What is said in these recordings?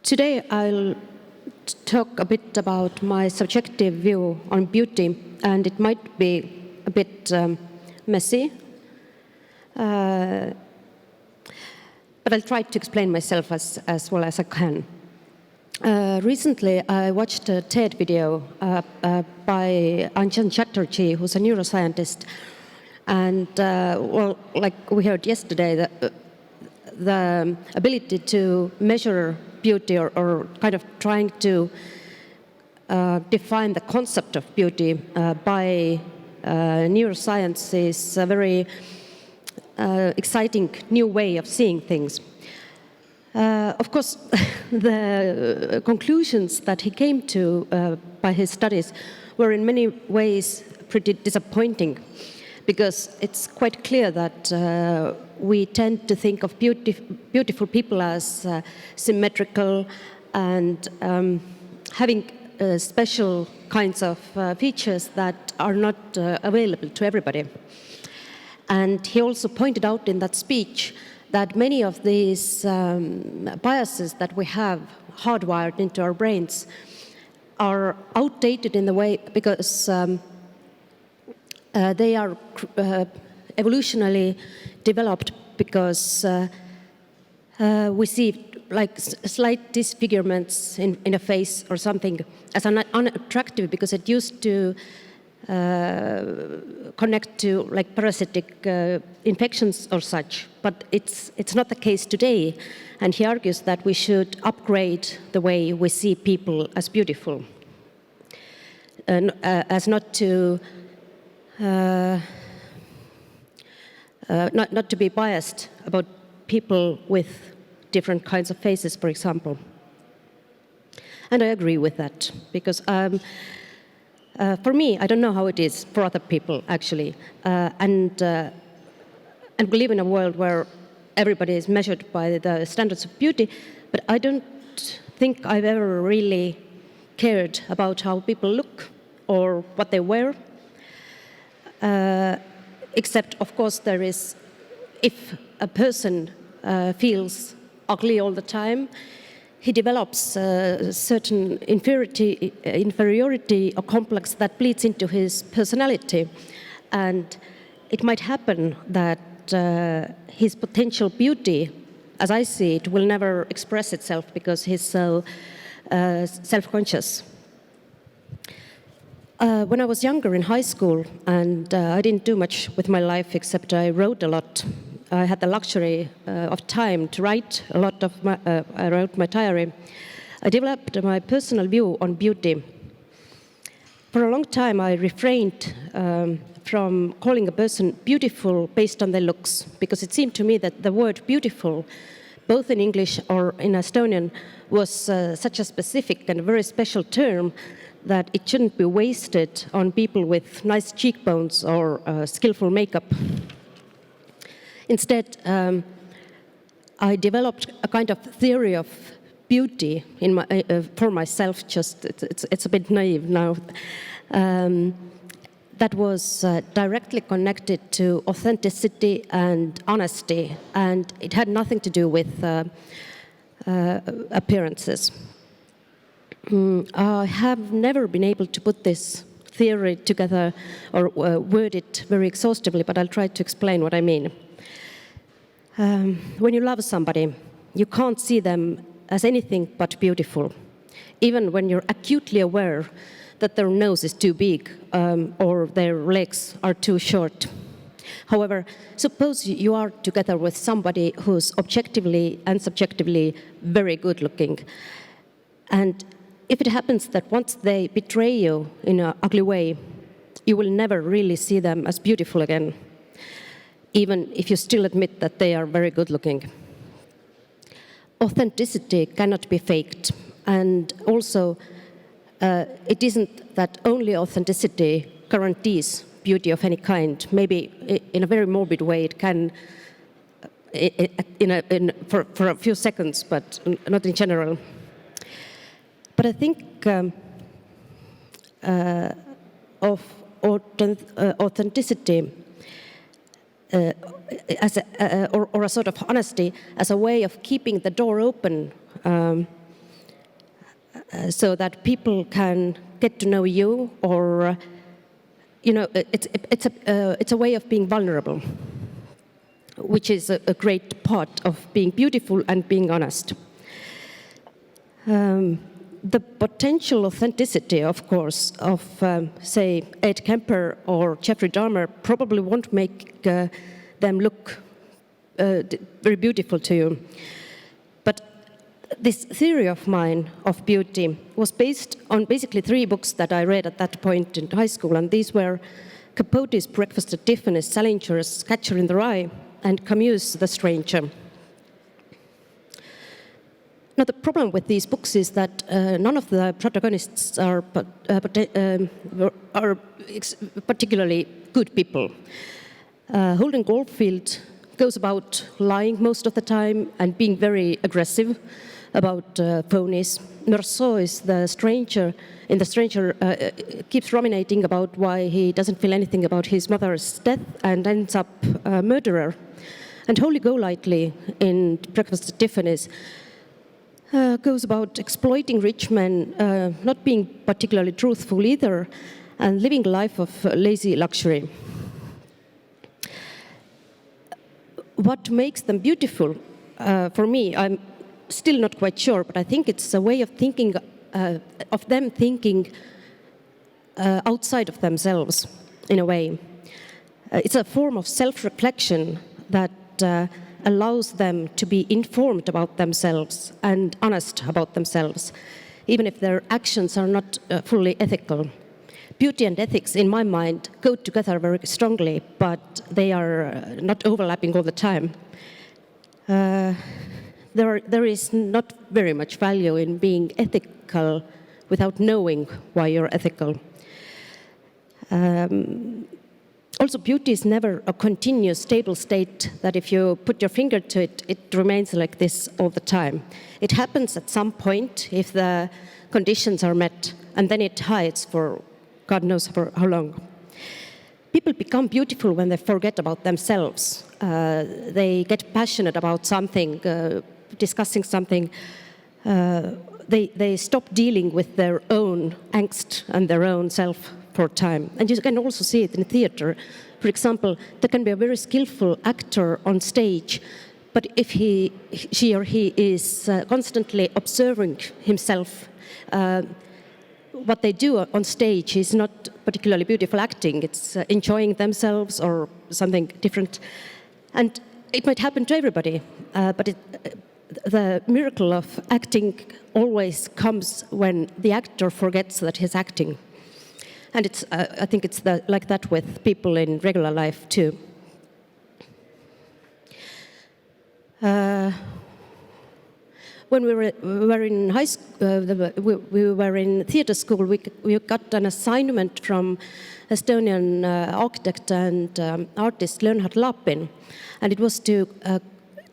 Today I'll talk a bit about my subjective view on beauty, and it might be a bit messy, but I'll try to explain myself as well as I can. Recently, I watched a TED video by Anjan Chatterjee, who's a neuroscientist, and well, like we heard yesterday, the ability to measure beauty or kind of trying to define the concept of beauty by neuroscience is a very exciting new way of seeing things. Of course, the conclusions that he came to by his studies were in many ways pretty disappointing, because it's quite clear that we tend to think of beautiful people as symmetrical and having special kinds of features that are not available to everybody. And he also pointed out in that speech that many of these biases that we have hardwired into our brains are outdated in the way because they are evolutionally developed because we see like slight disfigurements in a face or something as unattractive because it used to connect to like parasitic infections or such, but it's not the case today. And he argues that we should upgrade the way we see people as beautiful, as not to not to be biased about people with different kinds of faces, for example. And I agree with that, because for me, I don't know how it is for other people, actually. And we live in a world where everybody is measured by the standards of beauty, but I don't think I've ever really cared about how people look or what they wear. Except, of course, there is, if a person feels ugly all the time, he develops a certain inferiority or complex that bleeds into his personality. And it might happen that his potential beauty, as I see it, will never express itself because he's so self-conscious. When I was younger in high school, and I didn't do much with my life except I wrote a lot. I had the luxury of time to write a lot of I wrote my diary. I developed my personal view on beauty. For a long time, I refrained from calling a person beautiful based on their looks, because it seemed to me that the word beautiful, both in English or in Estonian, was such a specific and very special term that it shouldn't be wasted on people with nice cheekbones or skillful makeup. Instead, I developed a kind of theory of beauty for myself. Just it's a bit naive now. That was directly connected to authenticity and honesty, and it had nothing to do with appearances. I have never been able to put this theory together or word it very exhaustively, but I'll try to explain what I mean. When you love somebody, you can't see them as anything but beautiful, even when you're acutely aware that their nose is too big or their legs are too short. However, suppose you are together with somebody who's objectively and subjectively very good looking. And if it happens that once they betray you in an ugly way, you will never really see them as beautiful again, even if you still admit that they are very good looking. Authenticity cannot be faked, and also it isn't that only authenticity guarantees beauty of any kind. Maybe in a very morbid way it can for a few seconds, but not in general. But I think of authenticity or a sort of honesty as a way of keeping the door open so that people can get to know you, or it's a way of being vulnerable, which is a great part of being beautiful and being honest. The potential authenticity, of course, of, say, Ed Kemper or Jeffrey Dahmer probably won't make them look very beautiful to you. But this theory of mine of beauty was based on basically 3 books that I read at that point in high school, and these were Capote's Breakfast at Tiffany's, Salinger's Catcher in the Rye, and Camus' The Stranger. Now, the problem with these books is that none of the protagonists are particularly good people. Holden Caulfield goes about lying most of the time and being very aggressive about phonies. Meursault is the stranger. In The Stranger, keeps ruminating about why he doesn't feel anything about his mother's death and ends up a murderer. And Holly Golightly in Breakfast at Tiffany's goes about exploiting rich men, not being particularly truthful either, and living a life of lazy luxury. What makes them beautiful, for me, I'm still not quite sure, but I think it's a way of thinking, of them thinking outside of themselves, in a way. It's a form of self-reflection that allows them to be informed about themselves and honest about themselves, even if their actions are not fully ethical. Beauty and ethics, in my mind, go together very strongly, but they are not overlapping all the time. There is not very much value in being ethical without knowing why you're ethical. Also, beauty is never a continuous, stable state that if you put your finger to it, it remains like this all the time. It happens at some point if the conditions are met, and then it hides for God knows for how long. People become beautiful when they forget about themselves. They get passionate about something, discussing something. They stop dealing with their own angst and their own self for time. And you can also see it in theater. For example, there can be a very skillful actor on stage, but if she or he is constantly observing himself, what they do on stage is not particularly beautiful acting. It's enjoying themselves or something different. And it might happen to everybody, but the miracle of acting always comes when the actor forgets that he's acting. And I think it's like that with people in regular life too. When we were in high school, we were in theater school. We got an assignment from Estonian architect and artist Leonhard Lapin, and it was to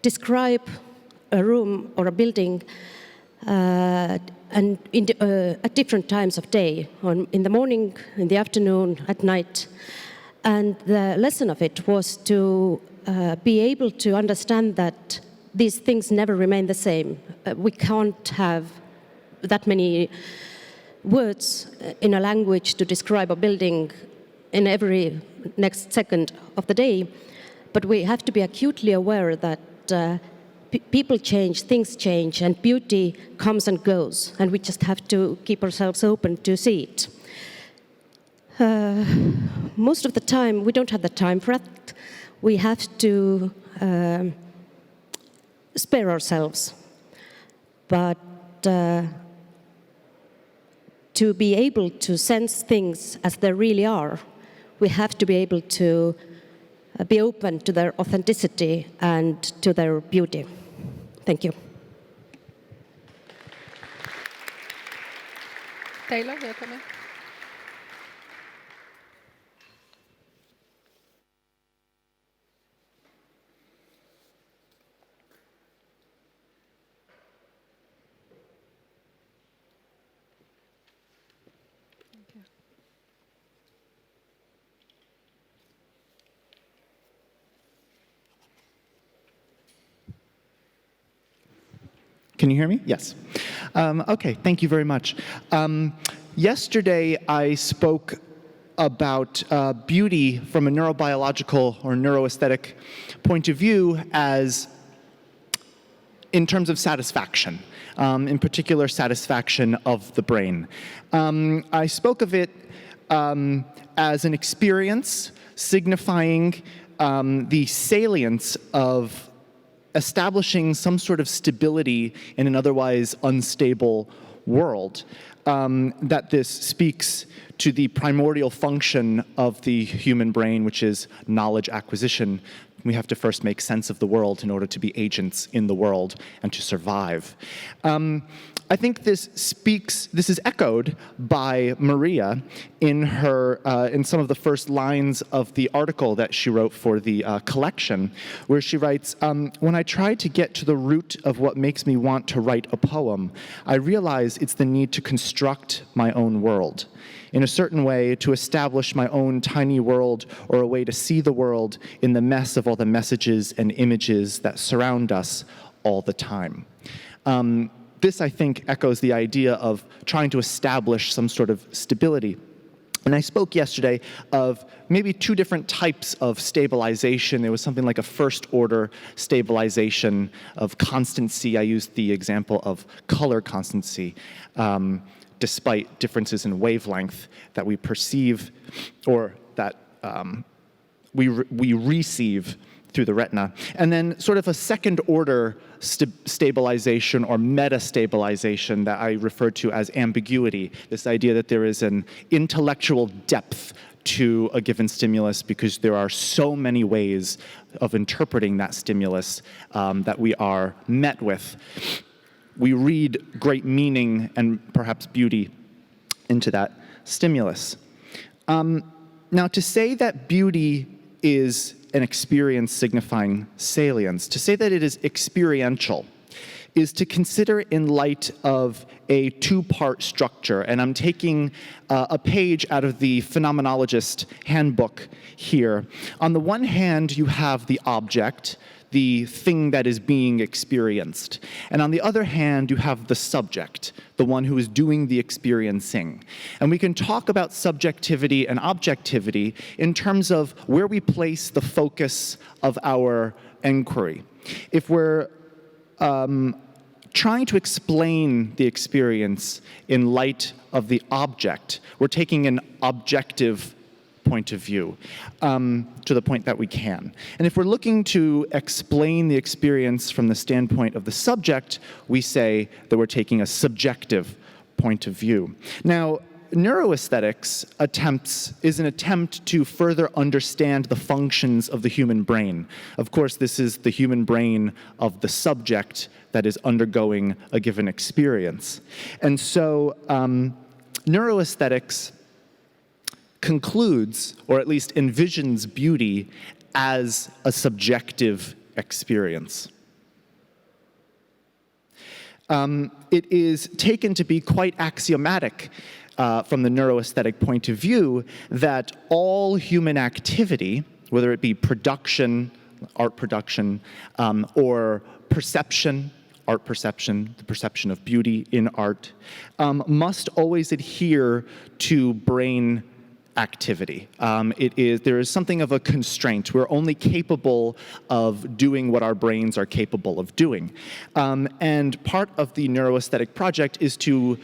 describe a room or a building and at different times of day, in the morning, in the afternoon, at night. And the lesson of it was to be able to understand that these things never remain the same. We can't have that many words in a language to describe a building in every next second of the day, but we have to be acutely aware that people change, things change, and beauty comes and goes, and we just have to keep ourselves open to see it. Most of the time, we don't have the time for that. We have to spare ourselves. But to be able to sense things as they really are, we have to be able to be open to their authenticity and to their beauty. Thank you. Taylor, welcome. Can you hear me? Yes. Okay, thank you very much. Yesterday, I spoke about beauty from a neurobiological or neuroesthetic point of view as in terms of satisfaction, in particular satisfaction of the brain. I spoke of it as an experience signifying the salience of establishing some sort of stability in an otherwise unstable world. That this speaks to the primordial function of the human brain, which is knowledge acquisition. We have to first make sense of the world in order to be agents in the world and to survive. I think this is echoed by Maria in in some of the first lines of the article that she wrote for the collection, where she writes, when I try to get to the root of what makes me want to write a poem, I realize it's the need to construct my own world. In a certain way, to establish my own tiny world, or a way to see the world in the mess of all the messages and images that surround us all the time. This, I think, echoes the idea of trying to establish some sort of stability. And I spoke yesterday of maybe two different types of stabilization. There was something like a first-order stabilization of constancy. I used the example of color constancy, despite differences in wavelength that we perceive or that we receive through the retina. And then sort of a second-order stabilization or meta-stabilization that I refer to as ambiguity, this idea that there is an intellectual depth to a given stimulus because there are so many ways of interpreting that stimulus that we are met with. We read great meaning and perhaps beauty into that stimulus. Now, to say that beauty is an experience signifying salience, to say that it is experiential, is to consider in light of a two-part structure. And I'm taking a page out of the Phenomenologist handbook here. On the one hand, you have the object, the thing that is being experienced. And on the other hand, you have the subject, the one who is doing the experiencing. And we can talk about subjectivity and objectivity in terms of where we place the focus of our inquiry. If we're trying to explain the experience in light of the object, we're taking an objective point of view to the point that we can. And if we're looking to explain the experience from the standpoint of the subject, we say that we're taking a subjective point of view. Now, neuroesthetics is an attempt to further understand the functions of the human brain. Of course, this is the human brain of the subject that is undergoing a given experience. And so neuroesthetics concludes, or at least envisions, beauty as a subjective experience. It is taken to be quite axiomatic from the neuroesthetic point of view that all human activity, whether it be production, art production, or perception, art perception, the perception of beauty in art, must always adhere to brain activity. There is something of a constraint. We're only capable of doing what our brains are capable of doing. And part of the neuroesthetic project is to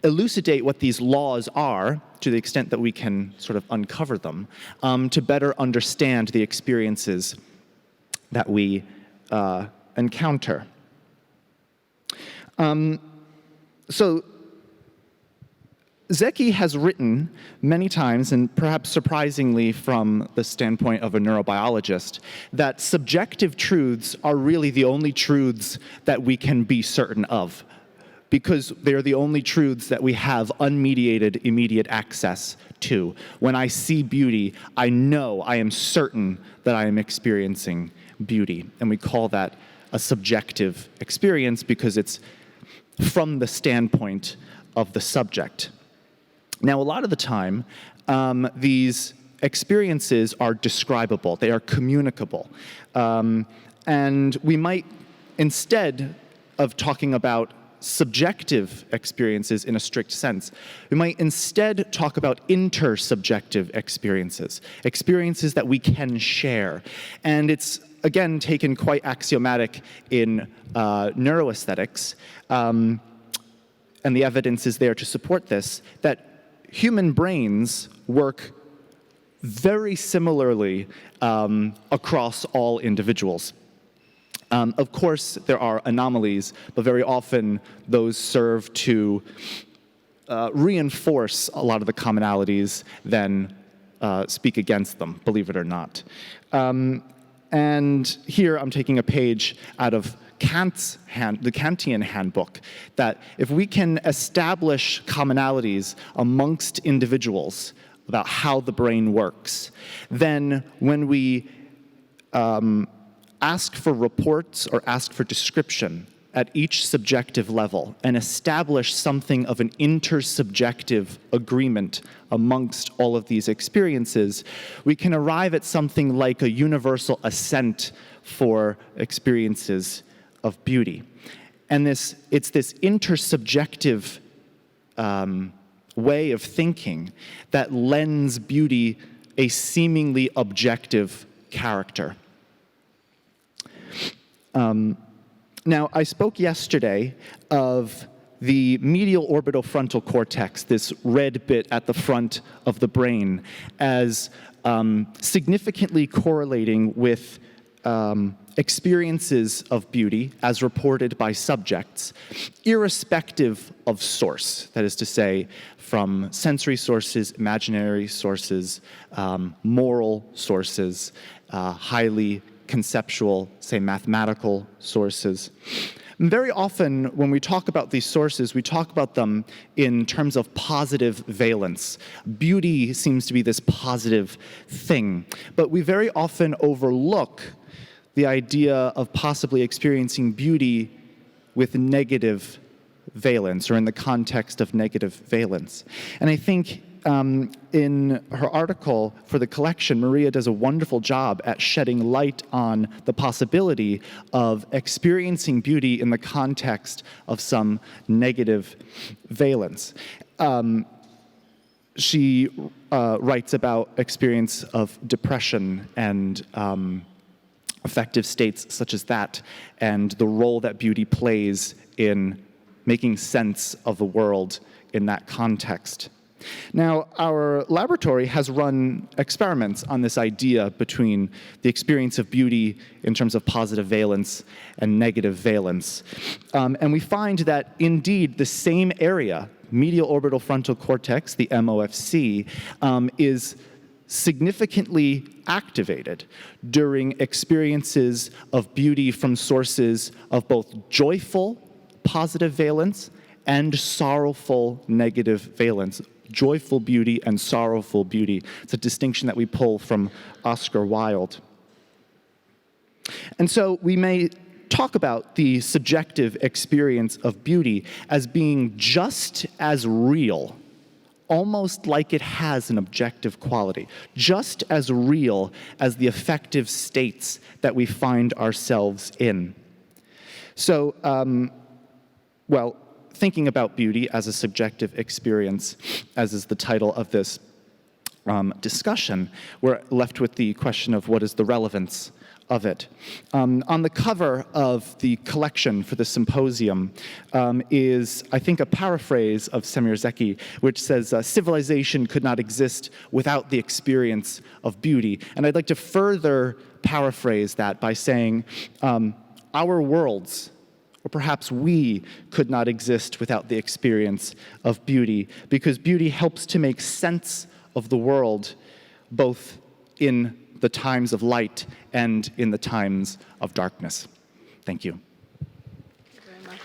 elucidate what these laws are, to the extent that we can sort of uncover them, to better understand the experiences that we encounter. So Zeki has written many times, and perhaps surprisingly from the standpoint of a neurobiologist, that subjective truths are really the only truths that we can be certain of, because they're the only truths that we have unmediated, immediate access to. When I see beauty, I know, I am certain that I am experiencing beauty. And we call that a subjective experience because it's from the standpoint of the subject. Now, a lot of the time, these experiences are describable. They are communicable. And we might, instead of talking about subjective experiences in a strict sense. We might instead talk about intersubjective experiences, experiences that we can share. And it's, again, taken quite axiomatic in neuroesthetics, and the evidence is there to support this, that human brains work very similarly across all individuals. Of course, there are anomalies, but very often those serve to reinforce a lot of the commonalities than speak against them, believe it or not. And here I'm taking a page out of the Kantian handbook, that if we can establish commonalities amongst individuals about how the brain works, then when we ask for reports or ask for description at each subjective level and establish something of an intersubjective agreement amongst all of these experiences, we can arrive at something like a universal assent for experiences of beauty. And it's this intersubjective way of thinking that lends beauty a seemingly objective character. Now, I spoke yesterday of the medial orbital frontal cortex, this red bit at the front of the brain, as significantly correlating with experiences of beauty as reported by subjects, irrespective of source, that is to say, from sensory sources, imaginary sources, moral sources, highly conceptual, say, mathematical sources. And very often, when we talk about these sources, we talk about them in terms of positive valence. Beauty seems to be this positive thing, but we very often overlook the idea of possibly experiencing beauty with negative valence, or in the context of negative valence. And I think in her article for the collection, Maria does a wonderful job at shedding light on the possibility of experiencing beauty in the context of some negative valence. She writes about experience of depression and affective states such as that, and the role that beauty plays in making sense of the world in that context. Now, our laboratory has run experiments on this idea between the experience of beauty in terms of positive valence and negative valence. And we find that, indeed, the same area, medial orbital frontal cortex, the MOFC, is significantly activated during experiences of beauty from sources of both joyful positive valence and sorrowful negative valence. Joyful beauty and sorrowful beauty. It's a distinction that we pull from Oscar Wilde. And so we may talk about the subjective experience of beauty as being just as real, almost like it has an objective quality, just as real as the affective states that we find ourselves in. So, thinking about beauty as a subjective experience, as is the title of this discussion, we're left with the question of what is the relevance of it. On the cover of the collection for the symposium is, I think, a paraphrase of Semir Zeki, which says, civilization could not exist without the experience of beauty. And I'd like to further paraphrase that by saying, our worlds, or perhaps we, could not exist without the experience of beauty, because beauty helps to make sense of the world, both in the times of light and in the times of darkness. Thank you. Thank you very much.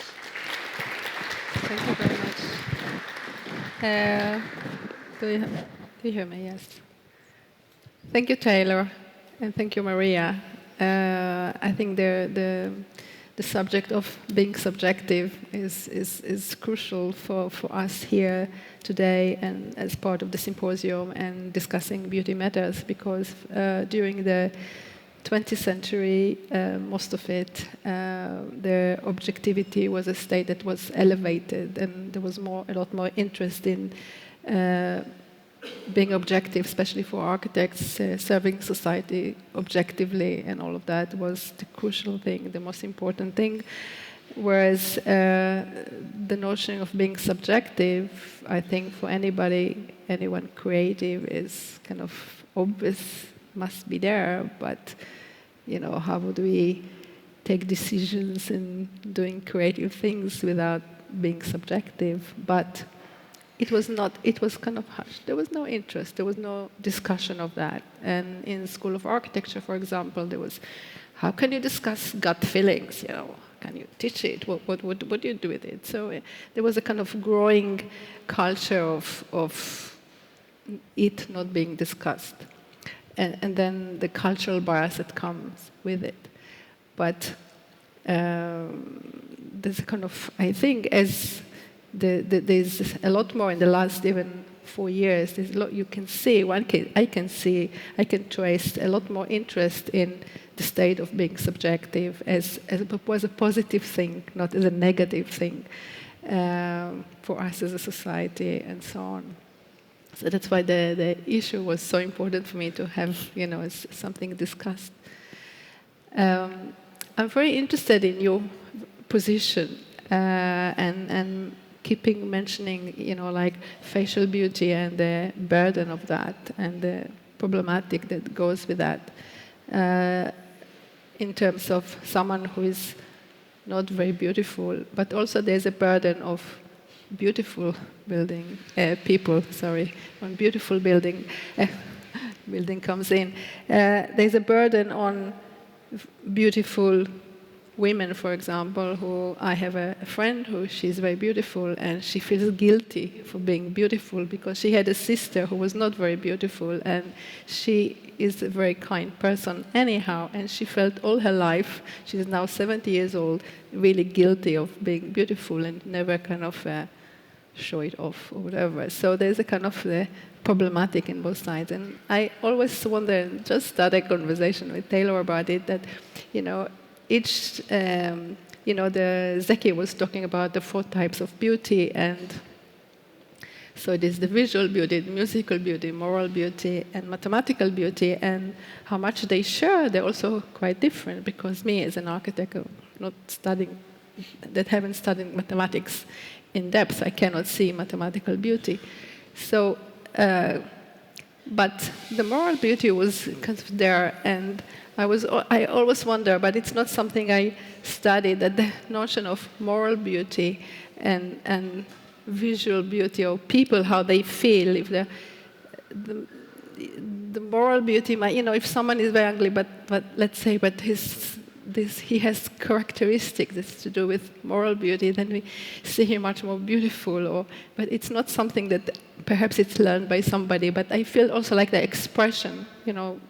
Thank you very much. Do you hear me? Yes. Thank you, Taylor, and thank you, Maria. I think the subject of being subjective is crucial for us here today and as part of the symposium and discussing beauty matters, because during the 20th century, most of it, the objectivity was a state that was elevated, and there was a lot more interest in being objective, especially for architects, serving society objectively, and all of that was the crucial thing, the most important thing. Whereas the notion of being subjective, I think for anyone creative is kind of obvious, must be there, but how would we take decisions in doing creative things without being subjective? But it was kind of hushed. There was no interest, there was no discussion of that. And in the School of Architecture, for example, there was, how can you discuss gut feelings, Can you teach it? What do you do with it? So there was a kind of growing culture of it not being discussed. And then the cultural bias that comes with it. But there's a kind of, I think, as there's a lot more in the last even 4 years, there's a lot you can see, I can trace a lot more interest in the state of being subjective as a positive thing, not as a negative thing for us as a society and so on. So that's why the issue was so important for me to have, as something discussed. I'm very interested in your position and keeping mentioning, like facial beauty and the burden of that and the problematic that goes with that in terms of someone who is not very beautiful, but also there's a burden of beautiful people, when beautiful building comes in. There's a burden on beautiful women, for example, who I have a friend who she's very beautiful and she feels guilty for being beautiful because she had a sister who was not very beautiful and she is a very kind person anyhow, and she felt all her life, she's now 70 years old, really guilty of being beautiful and never kind of show it off or whatever. So there's a kind of problematic in both sides. And I always wonder, and just started a conversation with Taylor about it, that, each, the Zeki was talking about the 4 types of beauty, and so it is the visual beauty, the musical beauty, moral beauty, and mathematical beauty, and how much they share, they're also quite different, because me as an architect, that haven't studied mathematics in depth, I cannot see mathematical beauty. So, but the moral beauty was kind of there, and I always wonder, but it's not something I studied, that the notion of moral beauty and visual beauty, or people, how they feel, if the moral beauty might, if someone is very ugly, but let's say, but he has characteristics that's to do with moral beauty, then we see him much more beautiful. But it's not something that perhaps it's learned by somebody. But I feel also like the expression.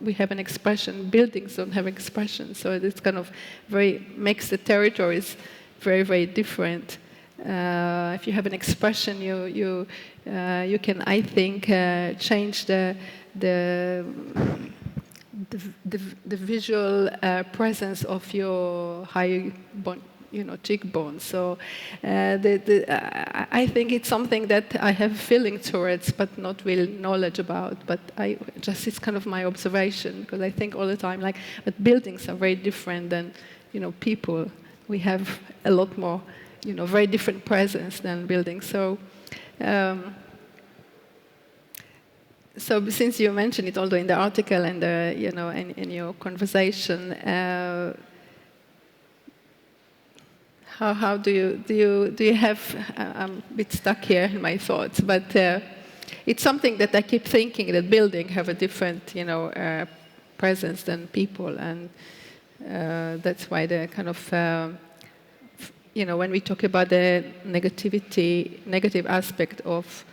We have an expression. Buildings don't have expression, so it's kind of makes the territories very, very different. If you have an expression, you can, I think, change the visual presence of your high cheekbone. So I think it's something that I have feeling towards, but not real knowledge about. But it's kind of my observation, because I think all the time, but buildings are very different than, people. We have a lot more, very different presence than buildings. So. So since you mentioned it, although in the article and in your conversation, how do you have? I'm a bit stuck here in my thoughts, but it's something that I keep thinking, that buildings have a different presence than people, and that's why the kind of when we talk about the negative aspect of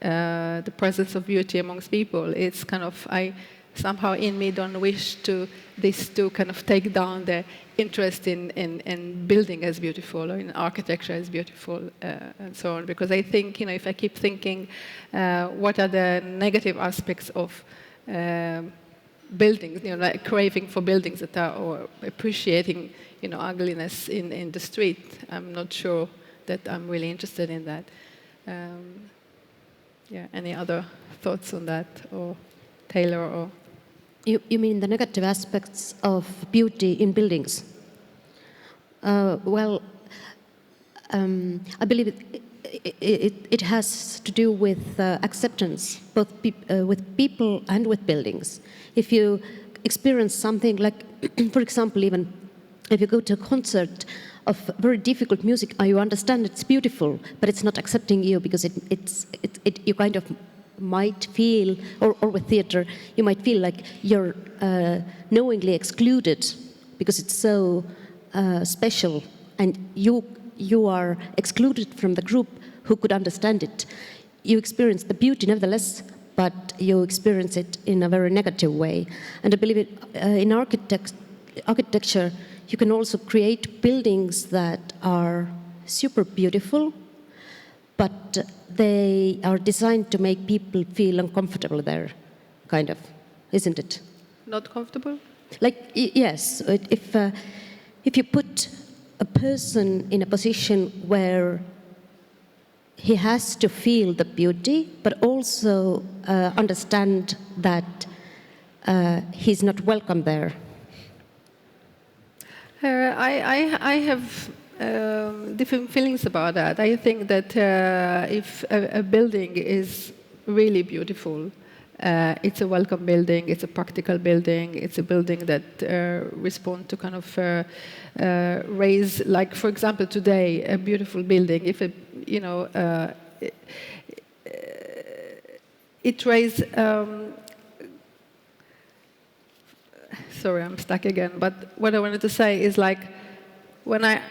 the presence of beauty amongst people, it's kind of, I somehow in me don't wish this to kind of take down the interest in building as beautiful or in architecture as beautiful and so on, because I think, if I keep thinking what are the negative aspects of buildings, like craving for buildings that are, or appreciating, ugliness in the street. I'm not sure that I'm really interested in that. Yeah, any other thoughts on that, or Taylor, or? You mean the negative aspects of beauty in buildings? Well, I believe it has to do with acceptance, both with people and with buildings. If you experience something like, for example, even if you go to a concert of very difficult music, you understand it's beautiful, but it's not accepting you because you kind of might feel, or with theater, you might feel like you're knowingly excluded because it's so special, and you are excluded from the group who could understand it. You experience the beauty nevertheless, but you experience it in a very negative way. And I believe in architecture, you can also create buildings that are super beautiful, but they are designed to make people feel uncomfortable there, kind of, isn't it? Not comfortable? Like, yes, if you put a person in a position where he has to feel the beauty, but also understand that he's not welcome there. I have different feelings about that. I think that if a building is really beautiful, it's a welcome building, it's a practical building, it's a building that responds to kind of raise, like for example today, a beautiful building, if it, it raises, sorry, I'm stuck again, but what I wanted to say is like, when I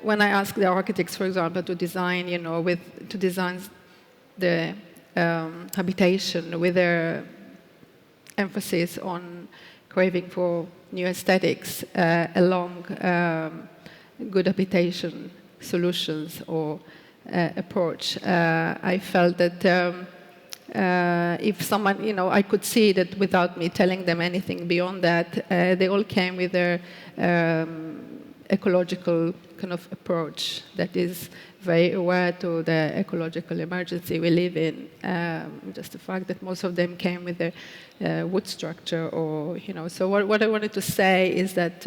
ask the architects, for example, to design, to design the habitation with their emphasis on craving for neuroesthetics along good habitation solutions or approach, I felt that if someone, I could see that without me telling them anything beyond that, they all came with their ecological kind of approach that is very aware to the ecological emergency we live in. Just the fact that most of them came with their wood structure, or So what I wanted to say is that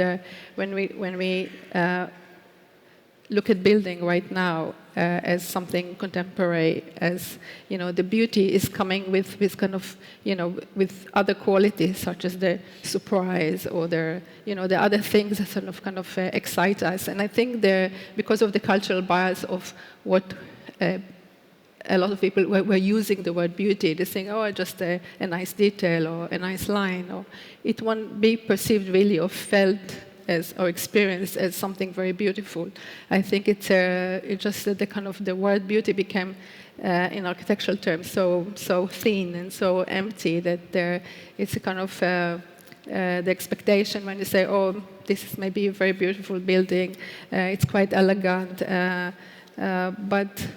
when we look at building right now as something contemporary, as the beauty is coming with kind of with other qualities such as the surprise or the the other things that sort of kind of excite us. And I think because of the cultural bias of what a lot of people were using the word beauty, they think, oh, just a nice detail or a nice line, or it won't be perceived really or felt as or experienced as something very beautiful. I think it's just that the kind of the word beauty became, in architectural terms, so thin and so empty that it's a kind of the expectation when you say, oh, this is maybe a very beautiful building, it's quite elegant, but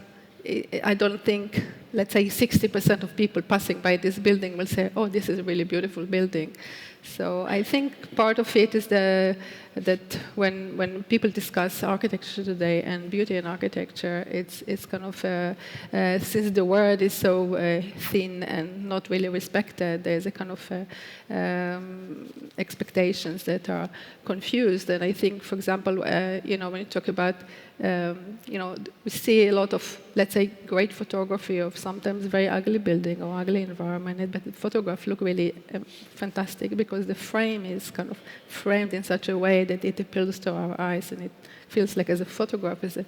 I don't think, let's say 60% of people passing by this building will say, oh, this is a really beautiful building. So I think part of it is that when people discuss architecture today and beauty in architecture, it's kind of, since the word is so thin and not really respected, there's a kind of expectations that are confused. And I think, for example, when you talk about, we see a lot of, let's say, great photography of sometimes very ugly building or ugly environment, but the photographs look really fantastic because the frame is kind of framed in such a way that it appeals to our eyes, and it feels like as a photograph is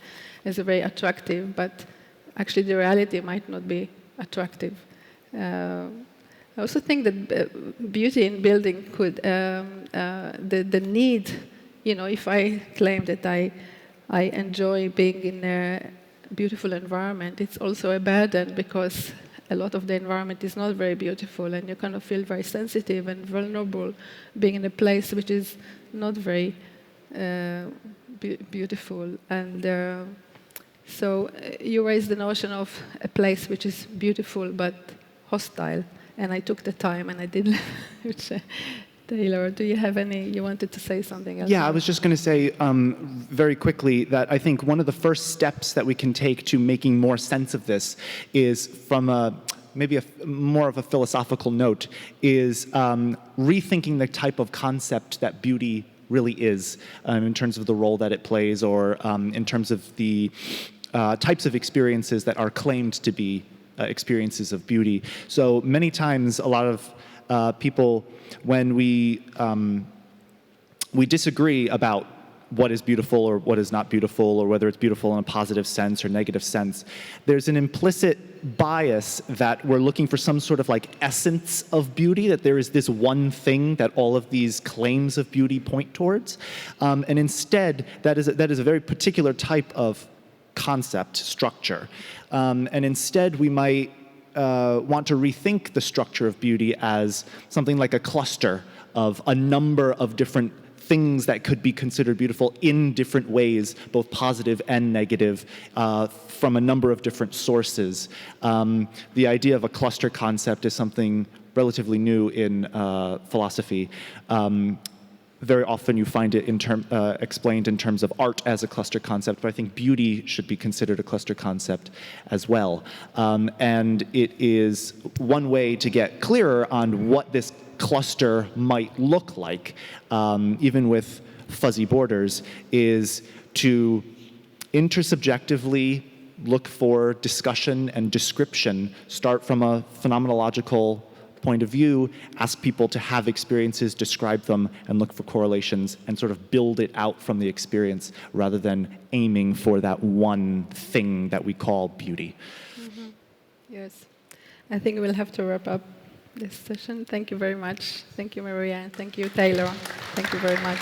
a very attractive, but actually the reality might not be attractive. I also think that beauty in building could, the need, if I claim that I enjoy being in a beautiful environment, it's also a burden because a lot of the environment is not very beautiful, and you kind of feel very sensitive and vulnerable being in a place which is not very beautiful. And so you raised the notion of a place which is beautiful but hostile, and I took the time and I did Taylor, do you have any, you wanted to say something else? Yeah, I was just going to say very quickly that I think one of the first steps that we can take to making more sense of this is from maybe more of a philosophical note, is rethinking the type of concept that beauty really is in terms of the role that it plays, or in terms of the types of experiences that are claimed to be experiences of beauty. So many times, a lot of people, when we disagree about what is beautiful or what is not beautiful, or whether it's beautiful in a positive sense or negative sense, there's an implicit bias that we're looking for some sort of like essence of beauty, that there is this one thing that all of these claims of beauty point towards. And instead, that is a very particular type of concept structure. And instead, we might want to rethink the structure of beauty as something like a cluster of a number of different things that could be considered beautiful in different ways, both positive and negative, from a number of different sources. The idea of a cluster concept is something relatively new in philosophy. Very often you find it explained in terms of art as a cluster concept, but I think beauty should be considered a cluster concept as well. And it is one way to get clearer on what this cluster might look like, even with fuzzy borders, is to intersubjectively look for discussion and description, start from a phenomenological point of view, ask people to have experiences, describe them, and look for correlations, and sort of build it out from the experience rather than aiming for that one thing that we call beauty. Mm-hmm. Yes. I think we'll have to wrap up this session. Thank you very much. Thank you, Maria, and thank you, Taylor. Thank you very much.